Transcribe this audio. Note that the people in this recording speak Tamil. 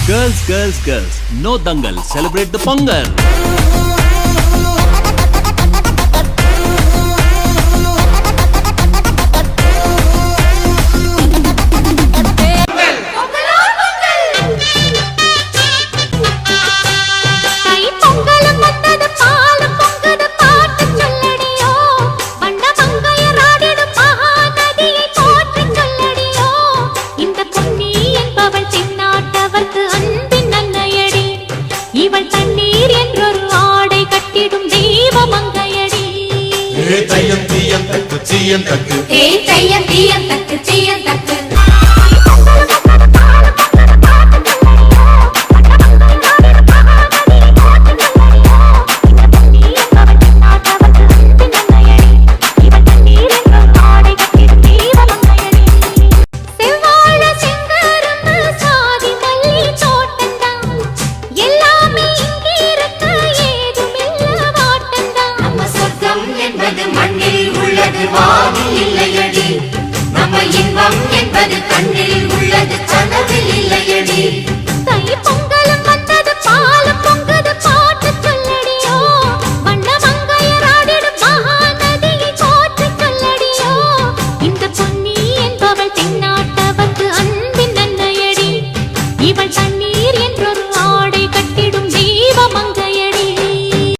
Girls, girls, girls, no dangal, celebrate the Pongal. தையம் தீயம் தக்கு சீயம் தக்கு தையம் தீயம் தக்கு சீயம் தக்கு மண்ணில் உள்ளது வானில் இல்லையடி நம்ம இன்பம் என்பது கண்ணில்